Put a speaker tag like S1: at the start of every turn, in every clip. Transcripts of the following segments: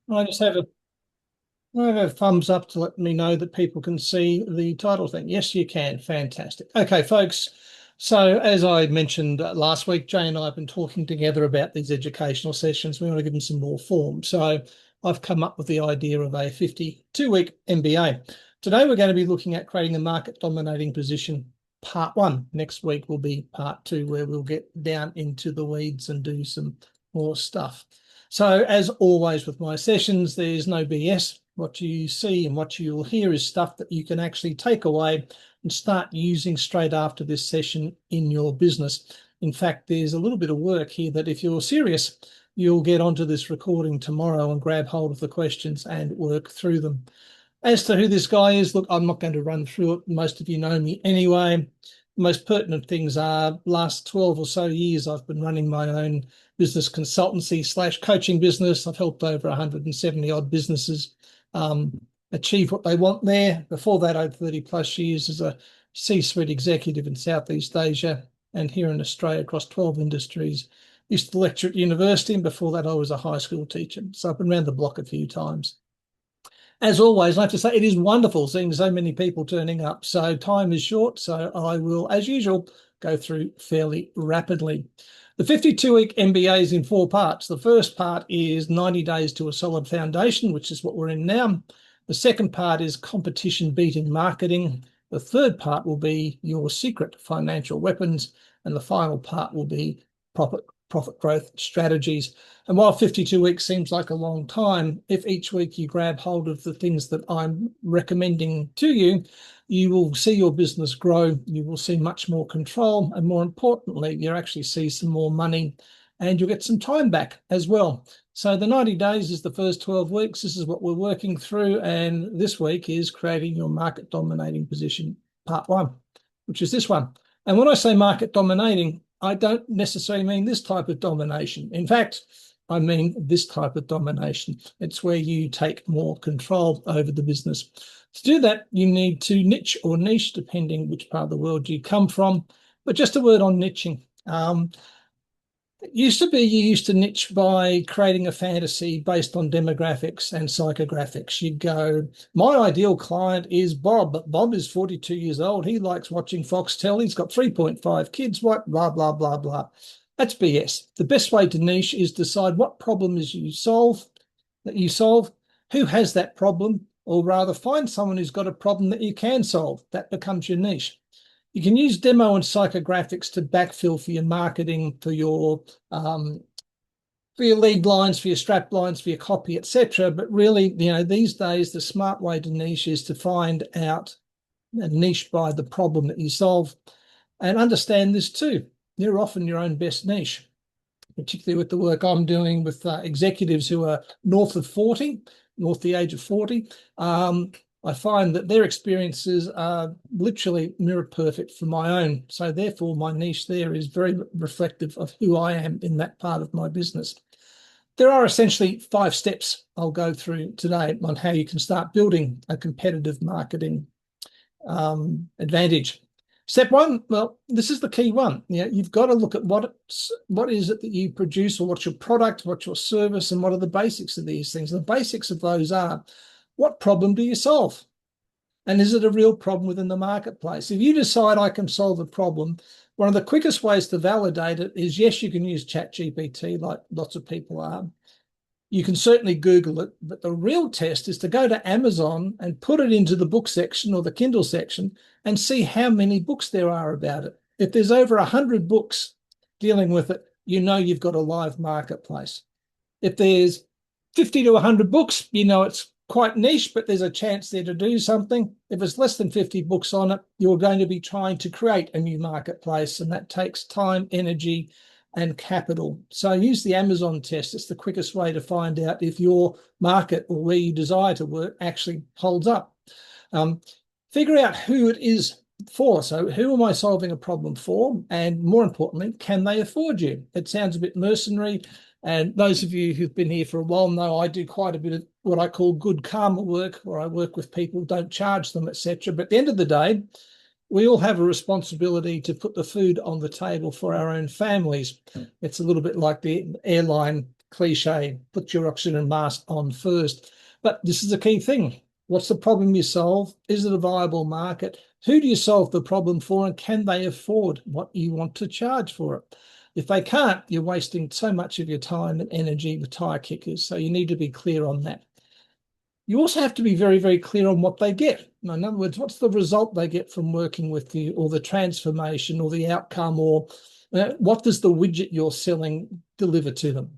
S1: I just have a thumbs up to let me know that people can see the title thing. Yes, you can. Fantastic. Okay, folks. So as I mentioned last week, Jay and I have been talking together about these educational sessions. We want to give them some more form. So I've come up with the idea of a 52-week MBA. Today we're going to be looking at creating a market dominating position, part one. Next week will be part two, where we'll get down into the weeds and do some more stuff. So as always with my sessions, there's no BS. What you see and what you'll hear is stuff that you can actually take away and start using straight after this session in your business. In fact, there's a little bit of work here that if you're serious, you'll get onto this recording tomorrow and grab hold of the questions and work through them. As to who this guy is, look, I'm not going to run through it. Most of you know me anyway. The most pertinent things are last 12 or so years, I've been running my own business consultancy / coaching business. I've helped over 170 odd businesses achieve what they want there. Before that, I had 30 plus years as a C-suite executive in Southeast Asia and here in Australia across 12 industries. Used to lecture at university, and before that, I was a high school teacher. So I've been around the block a few times. As always, I have to say it is wonderful seeing so many people turning up. So time is short, so I will, as usual, go through fairly rapidly. The 52-week MBA is in four parts. The first part is 90 days to a solid foundation, which is what we're in now. The second part is competition beating marketing. The third part will be your secret financial weapons. And the final part will be profit growth strategies. And while 52 weeks seems like a long time, if each week you grab hold of the things that I'm recommending to you, you will see your business grow, you will see much more control, and more importantly, you'll actually see some more money and you'll get some time back as well. So the 90 days is the first 12 weeks. This is what we're working through. And this week is creating your market dominating position, part one, which is this one. And when I say market dominating, I don't necessarily mean this type of domination. In fact, I mean this type of domination. It's where you take more control over the business. To do that, you need to niche or niche, depending which part of the world you come from. But just a word on niching. It used to be you used to niche by creating a fantasy based on demographics and psychographics. You'd go, my ideal client is Bob, but Bob is 42 years old. He likes watching Foxtel. He's got 3.5 kids, what, blah, blah, blah, blah. That's BS. The best way to niche is decide what problem is you solve, who has that problem, or rather find someone who's got a problem that you can solve. That becomes your niche. You can use demo and psychographics to backfill for your marketing, for your lead lines, for your strap lines, for your copy, etc. But really, these days, the smart way to niche is to find out a niche by the problem that you solve, and understand this too. You're often your own best niche, particularly with the work I'm doing with executives who are north the age of 40. I find that their experiences are literally mirror perfect for my own. So therefore, my niche there is very reflective of who I am in that part of my business. There are essentially 5 steps I'll go through today on how you can start building a competitive marketing advantage. Step one, well, this is the key one. You've got to look at what is it that you produce, or what's your product, what's your service, and what are the basics of these things. The basics of those are, what problem do you solve? And is it a real problem within the marketplace? If you decide I can solve a problem, one of the quickest ways to validate it is, yes, you can use ChatGPT like lots of people are. You can certainly Google it, but the real test is to go to Amazon and put it into the book section or the Kindle section and see how many books there are about it. If there's over 100 books dealing with it, you've got a live marketplace. If there's 50 to 100 books, it's quite niche, but there's a chance there to do something. If it's less than 50 books on it, you're going to be trying to create a new marketplace, and that takes time, energy, and capital. So use the Amazon test. It's the quickest way to find out if your market or where you desire to work actually holds up. Figure out who it is for. So who am I solving a problem for? And more importantly, can they afford you? It sounds a bit mercenary. And those of you who've been here for a while know I do quite a bit of what I call good karma work, where I work with people, don't charge them, etc. But at the end of the day, we all have a responsibility to put the food on the table for our own families. It's a little bit like the airline cliche, put your oxygen mask on first. But this is a key thing. What's the problem you solve? Is it a viable market? Who do you solve the problem for, and can they afford what you want to charge for it? If they can't, you're wasting so much of your time and energy with tire kickers. So you need to be clear on that. You also have to be very, very clear on what they get. In other words, what's the result they get from working with you, or the transformation, or the outcome, or what does the widget you're selling deliver to them?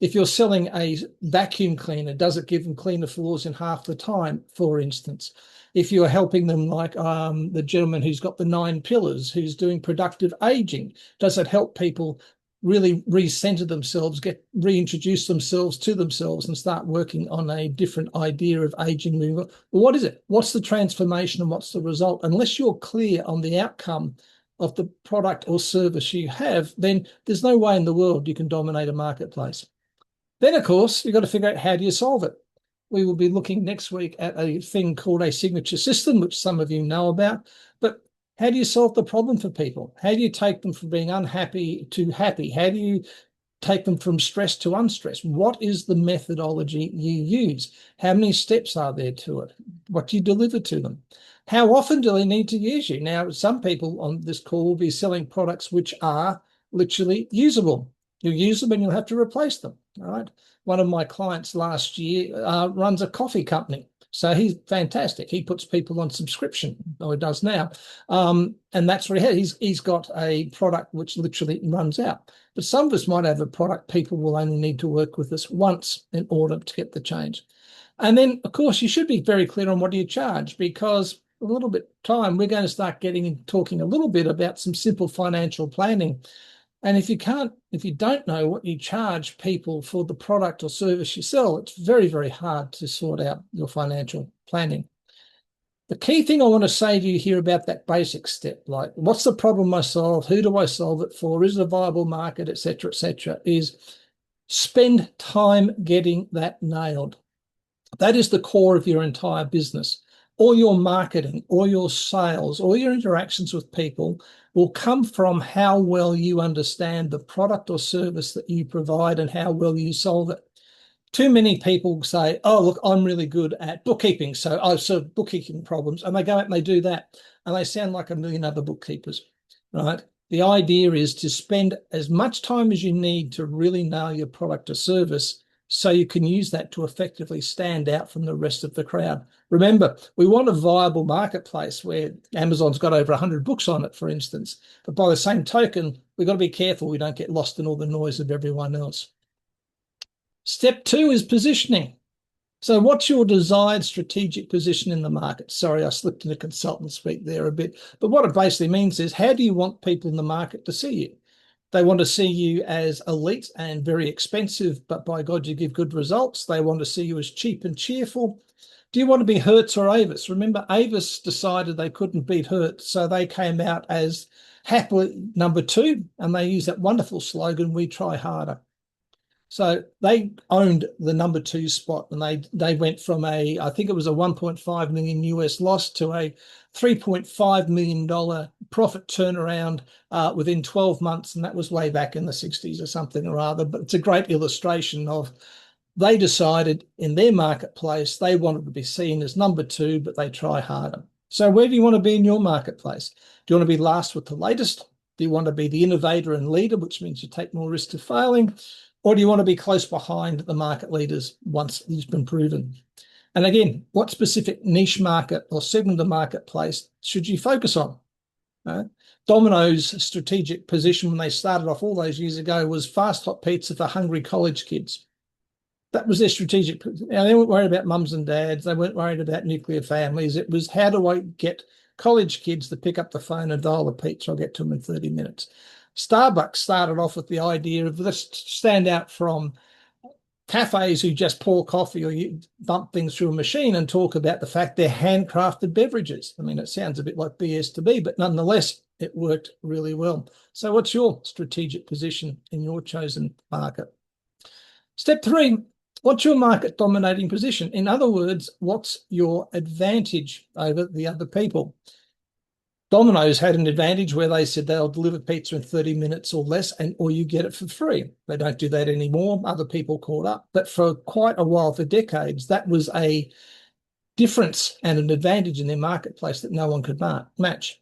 S1: If you're selling a vacuum cleaner, does it give them cleaner floors in half the time, for instance? If you're helping them, like the gentleman who's got the 9 pillars, who's doing productive aging, does it help people really recenter themselves, reintroduce themselves to themselves, and start working on a different idea of aging? Well, what is it? What's the transformation and what's the result? Unless you're clear on the outcome of the product or service you have, then there's no way in the world you can dominate a marketplace. Then, of course, you've got to figure out, how do you solve it? We will be looking next week at a thing called a signature system, which some of you know about. But how do you solve the problem for people? How do you take them from being unhappy to happy? How do you take them from stress to unstressed? What is the methodology you use? How many steps are there to it? What do you deliver to them? How often do they need to use you? Now, some people on this call will be selling products which are literally usable. You'll use them and you'll have to replace them. All right. One of my clients last year runs a coffee company. So he's fantastic. He puts people on subscription, or he does now. And that's what he's got a product which literally runs out. But some of us might have a product people will only need to work with us once in order to get the change. And then, of course, you should be very clear on what do you charge, because a little bit of time, we're going to start talking a little bit about some simple financial planning. And if you don't know what you charge people for the product or service you sell, it's very, very hard to sort out your financial planning. The key thing I want to say to you here about that basic step, like what's the problem I solve, who do I solve it for, is it a viable market, etc., is spend time getting that nailed. That is the core of your entire business. All your marketing, all your sales, all your interactions with people will come from how well you understand the product or service that you provide and how well you solve it. Too many people say, oh, look, I'm really good at bookkeeping, so I solve bookkeeping problems. And they go out and they do that, and they sound like a million other bookkeepers, right? The idea is to spend as much time as you need to really nail your product or service, so you can use that to effectively stand out from the rest of the crowd. Remember, we want a viable marketplace where Amazon's got over 100 books on it, for instance. But by the same token, we've got to be careful we don't get lost in all the noise of everyone else. Step 2 is positioning. So what's your desired strategic position in the market? Sorry, I slipped into consultant speak there a bit. But what it basically means is, how do you want people in the market to see you? They want to see you as elite and very expensive, but by God, you give good results. They want to see you as cheap and cheerful. Do you want to be Hertz or Avis? Remember, Avis decided they couldn't beat Hertz, so they came out as happily number 2, and they use that wonderful slogan, "We try harder." So they owned the number 2 spot, and they went from I think it was a 1.5 million US loss to a $3.5 million profit turnaround within 12 months. And that was way back in the 60s or something or other. But it's a great illustration of, they decided in their marketplace, they wanted to be seen as number 2, but they try harder. So where do you want to be in your marketplace? Do you want to be last with the latest? Do you want to be the innovator and leader, which means you take more risk of failing? Or do you want to be close behind the market leaders once it's been proven? And again, what specific niche market or segment of the marketplace should you focus on? Domino's strategic position when they started off all those years ago was fast hot pizza for hungry college kids. That was their strategic. Now, they weren't worried about mums and dads. They weren't worried about nuclear families. It was, how do I get college kids to pick up the phone and dial the pizza? I'll get to them in 30 minutes. Starbucks started off with the idea of, let's stand out from cafes who just pour coffee or you bump things through a machine, and talk about the fact they're handcrafted beverages. I mean, it sounds a bit like BS to be, but nonetheless, it worked really well. So what's your strategic position in your chosen market? Step 3, what's your market dominating position? In other words, what's your advantage over the other people? Domino's had an advantage where they said they'll deliver pizza in 30 minutes or less, or you get it for free. They don't do that anymore. Other people caught up. But for quite a while, for decades, that was a difference and an advantage in their marketplace that no one could match.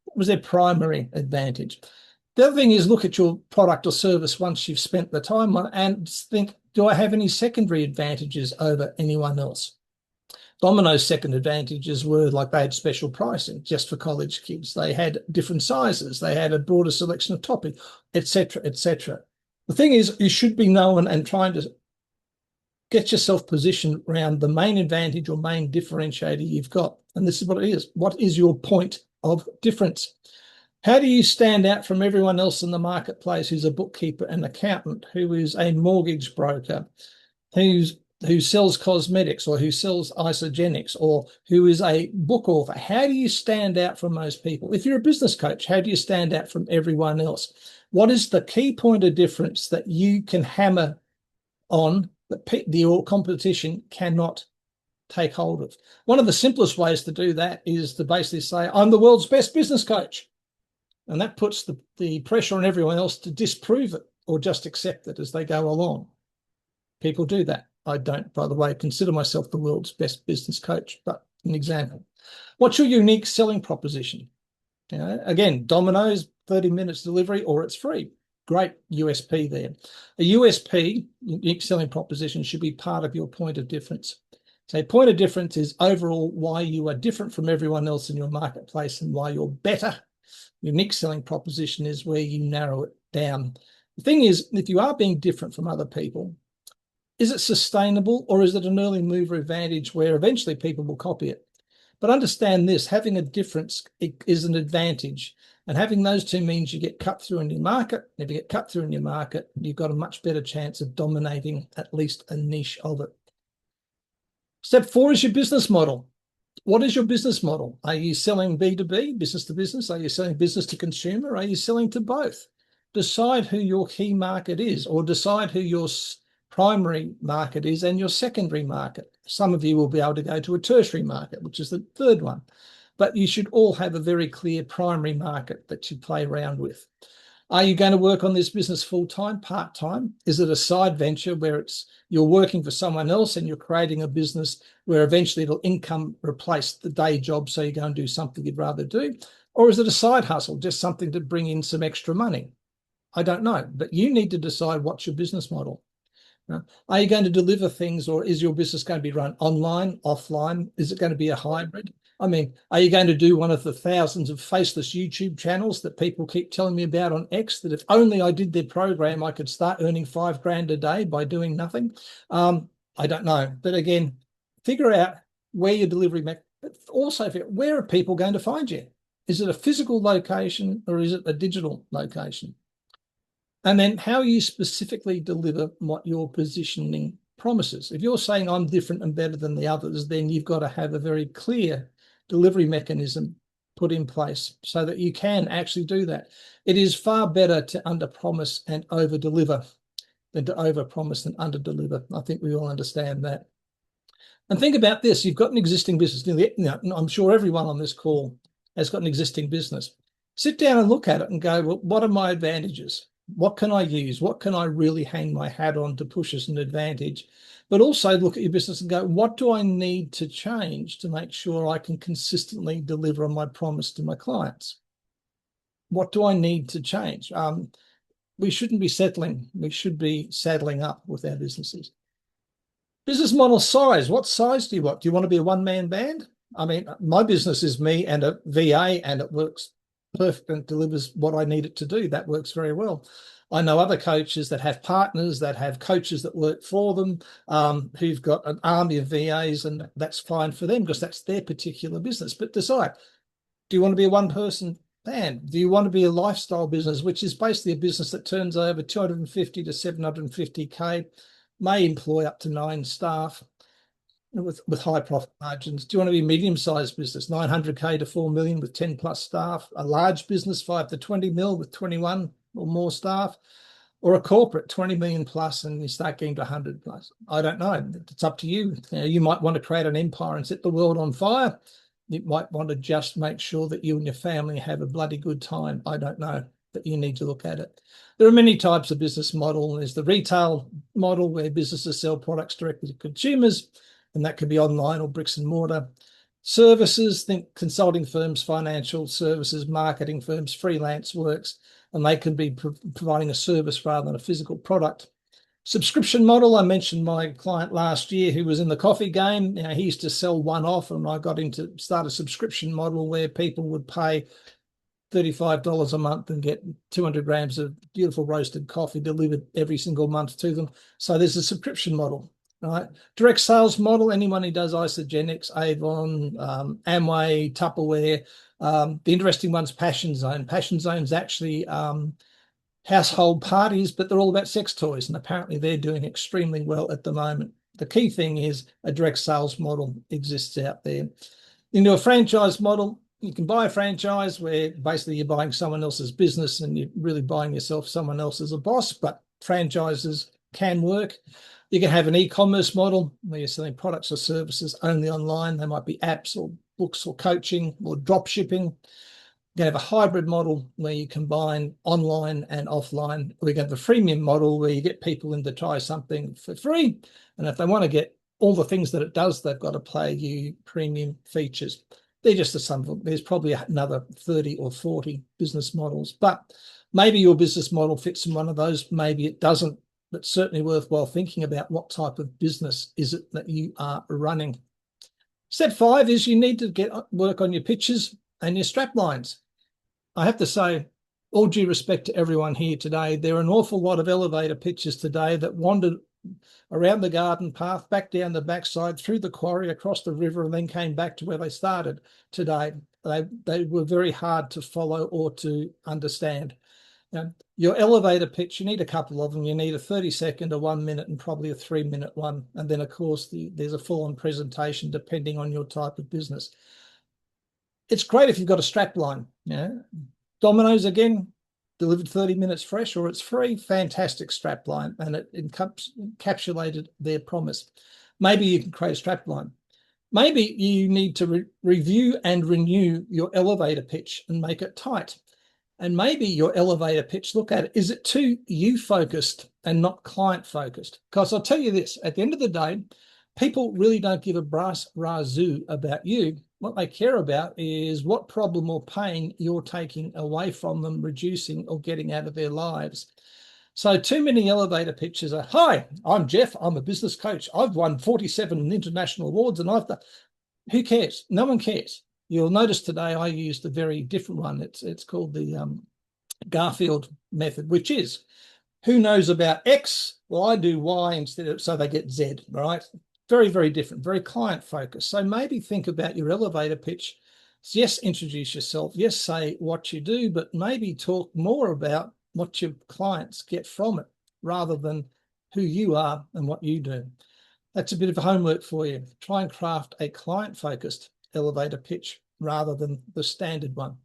S1: It was their primary advantage. The other thing is look at your product or service once you've spent the time on and think, do I have any secondary advantages over anyone else? Domino's second advantages were like they had special pricing just for college kids. They had different sizes. They had a broader selection of toppings, etc., etc. The thing is, you should be known and trying to get yourself positioned around the main advantage or main differentiator you've got. And this is what it is. What is your point of difference? How do you stand out from everyone else in the marketplace who's a bookkeeper, an accountant, who is a mortgage broker, who sells cosmetics or who sells isogenics or who is a book author? How do you stand out from most people? If you're a business coach, how do you stand out from everyone else? What is the key point of difference that you can hammer on that your competition cannot take hold of? One of the simplest ways to do that is to basically say, I'm the world's best business coach. And that puts the pressure on everyone else to disprove it or just accept it as they go along. People do that. I don't, by the way, consider myself the world's best business coach, but an example. What's your unique selling proposition? You know, again, Domino's, 30 minutes delivery, or it's free. Great USP there. A USP, unique selling proposition, should be part of your point of difference. So point of difference is overall why you are different from everyone else in your marketplace and why you're better. Unique selling proposition is where you narrow it down. The thing is, if you are being different from other people, is it sustainable or is it an early mover advantage where eventually people will copy it? But understand this, having a difference is an advantage. And having those two means you get cut through in your market. If you get cut through in your market, you've got a much better chance of dominating at least a niche of it. Step 4 is your business model. What is your business model? Are you selling B2B, business to business? Are you selling business to consumer? Are you selling to both? Decide who your key market is, or decide who your primary market is and your secondary market. Some of you will be able to go to a tertiary market, which is the third one. But you should all have a very clear primary market that you play around with. Are you going to work on this business full-time, part-time? Is it a side venture where you're working for someone else and you're creating a business where eventually it'll income replace the day job, so you go and do something you'd rather do? Or is it a side hustle, just something to bring in some extra money? I don't know, but you need to decide what's your business model. Are you going to deliver things, or is your business going to be run online, offline? Is it going to be a hybrid? I mean, are you going to do one of the thousands of faceless YouTube channels that people keep telling me about on X, that if only I did their program, I could start earning $5,000 a day by doing nothing? I don't know. But again, figure out where your delivery, but also where are people going to find you? Is it a physical location or is it a digital location? And then how you specifically deliver what your positioning promises. If you're saying I'm different and better than the others, then you've got to have a very clear delivery mechanism put in place so that you can actually do that. It is far better to under-promise and over-deliver than to over-promise and under-deliver. I think we all understand that. And think about this. You've got an existing business. I'm sure everyone on this call has got an existing business. Sit down and look at it and go, well, what are my advantages? What can I use? What can I really hang my hat on to push as an advantage? But also look at your business and go, what do I need to change to make sure I can consistently deliver on my promise to my clients? What do I need to change? We shouldn't be settling. We should be saddling up with our businesses. Business model size. What size do you want? Do you want to be a one-man band? I mean, my business is me and a VA, and it works perfect and delivers what I need it to do. That works very well. I know other coaches that have partners, that have coaches that work for them, who've got an army of VAs, and that's fine for them because that's their particular business. But decide, do you want to be a one-person band? Do you want to be a lifestyle business, which is basically a business that turns over 250 to 750K, may employ up to 9 staff, with high profit margins? Do you want to be a medium-sized business, 900K to 4 million with 10 plus staff, a large business, 5 to 20 mil with 21 or more staff, or a corporate 20 million plus and you start getting to 100 plus? I don't know. It's up to you. You might want to create an empire and set the world on fire. You might want to just make sure that you and your family have a bloody good time. I don't know, but you need to look at it. There are many types of business model. There's the retail model where businesses sell products directly to consumers, and that could be online or bricks and mortar. Services, think consulting firms, financial services, marketing firms, freelance works, and they can be providing a service rather than a physical product. Subscription model, I mentioned my client last year who was in the coffee game. You know, he used to sell one off, and I got him to start a subscription model where people would pay $35 a month and get 200 grams of beautiful roasted coffee delivered every single month to them. So there's a subscription model, right? Direct sales model, anyone who does Isogenics, Avon, Amway, Tupperware. The interesting one's Passion Zone. Passion Zone's actually household parties, but they're all about sex toys, and apparently they're doing extremely well at the moment. The key thing is a direct sales model exists out there. Into a franchise model, you can buy a franchise where basically you're buying someone else's business and you're really buying yourself someone else as a boss, but franchises can work. You can have an e-commerce model where you're selling products or services only online. They might be apps or books or coaching or drop shipping. You can have a hybrid model where you combine online and offline. We can have a freemium model where you get people in to try something for free. And if they want to get all the things that it does, they've got to pay you premium features. They're just some. There's probably another 30 or 40 business models, but maybe your business model fits in one of those. Maybe it doesn't, but certainly worthwhile thinking about what type of business is it that you are running. Step 5 is you need to work on your pitches and your strap lines. I have to say, all due respect to everyone here today, there are an awful lot of elevator pitches today that wandered around the garden path, back down the backside, through the quarry, across the river, and then came back to where they started today. They were very hard to follow or to understand. Your elevator pitch, you need a couple of them. You need a 30-second, a 1 minute, and probably a 3-minute one. And then, of course, there's a full-on presentation depending on your type of business. It's great if you've got a strap line. Domino's, again, delivered 30 minutes fresh, or it's free. Fantastic strap line, and it encapsulated their promise. Maybe you can create a strap line. Maybe you need to review and renew your elevator pitch and make it tight. And maybe your elevator pitch, look at it, is it too you focused and not client focused? Because I'll tell you this, at the end of the day, people really don't give a brass razoo about you. What they care about is what problem or pain you're taking away from them, reducing or getting out of their lives. So too many elevator pitches are, hi, I'm Geoff, I'm a business coach. I've won 47 international awards and I've done. Who cares? No one cares. You'll notice today I used a very different one. It's called the Garfield method, which is, who knows about X? Well, I do Y instead of, so they get Z, right? Very, very different, very client focused. So maybe think about your elevator pitch. Yes, introduce yourself. Yes, say what you do, but maybe talk more about what your clients get from it rather than who you are and what you do. That's a bit of homework for you. Try and craft a client-focused elevator pitch rather than the standard one.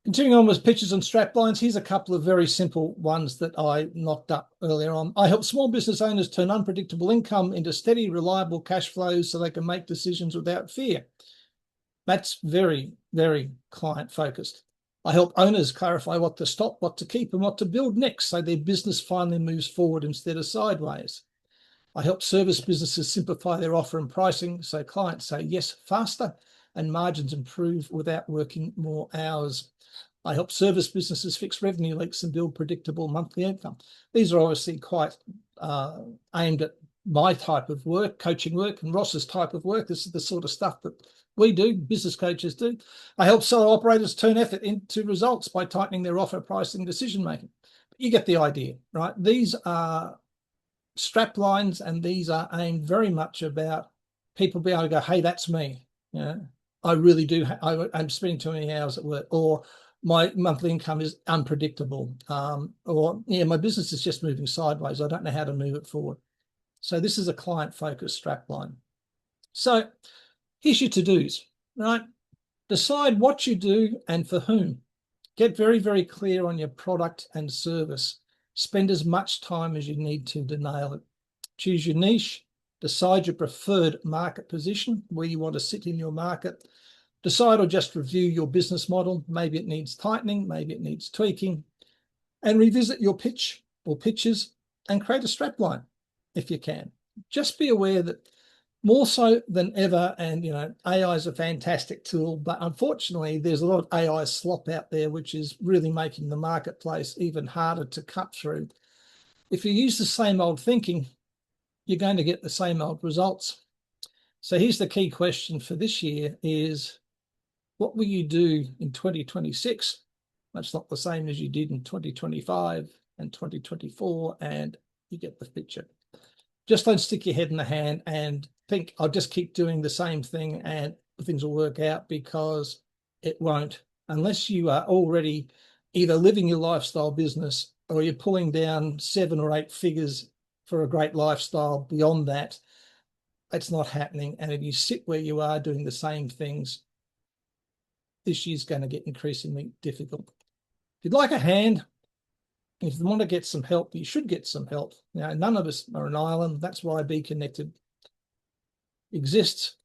S1: Continuing on with pitches and strap lines, here's a couple of very simple ones that I knocked up earlier on. I help small business owners turn unpredictable income into steady, reliable cash flows so they can make decisions without fear. That's very, very client-focused. I help owners clarify what to stop, what to keep, and what to build next so their business finally moves forward instead of sideways. I help service businesses simplify their offer and pricing so clients say yes faster and margins improve without working more hours. I help service businesses fix revenue leaks and build predictable monthly income. These are obviously quite aimed at my type of work, coaching work, and Ross's type of work. This is the sort of stuff that we do, business coaches do. I help solo operators turn effort into results by tightening their offer, pricing, decision-making. You get the idea, right? These are strap lines, and these are aimed very much about people being able to go, hey, that's me. I really do. I'm spending too many hours at work, or my monthly income is unpredictable, or my business is just moving sideways. I don't know how to move it forward. So this is a client-focused strap line. So here's your to-dos, right? Decide what you do and for whom. Get very, very clear on your product and service. Spend as much time as you need to nail it. Choose your niche, decide your preferred market position, where you want to sit in your market, decide or just review your business model. Maybe it needs tightening, maybe it needs tweaking, and revisit your pitch or pitches and create a strapline if you can. Just be aware that more so than ever, and AI is a fantastic tool, but unfortunately there's a lot of AI slop out there, which is really making the marketplace even harder to cut through. If you use the same old thinking, you're going to get the same old results. So here's the key question for this year is, what will you do in 2026? That's not the same as you did in 2025 and 2024, and you get the picture. Just don't stick your head in the hand and think, I'll just keep doing the same thing and things will work out, because it won't. Unless you are already either living your lifestyle business or you're pulling down 7 or 8 figures for a great lifestyle beyond that, it's not happening. And if you sit where you are doing the same things, this year's going to get increasingly difficult. If you'd like a hand, if you want to get some help, you should get some help. None of us are an island. That's why Be Connected exists.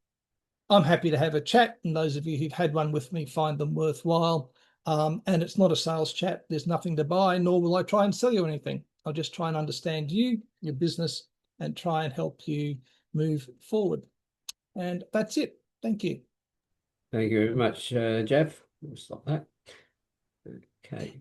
S1: I'm happy to have a chat, and those of you who've had one with me find them worthwhile. And it's not a sales chat. There's nothing to buy, nor will I try and sell you anything. I'll just try and understand you, your business, and try and help you move forward. And that's it. Thank you.
S2: Thank you very much, Geoff. We'll stop that. Okay.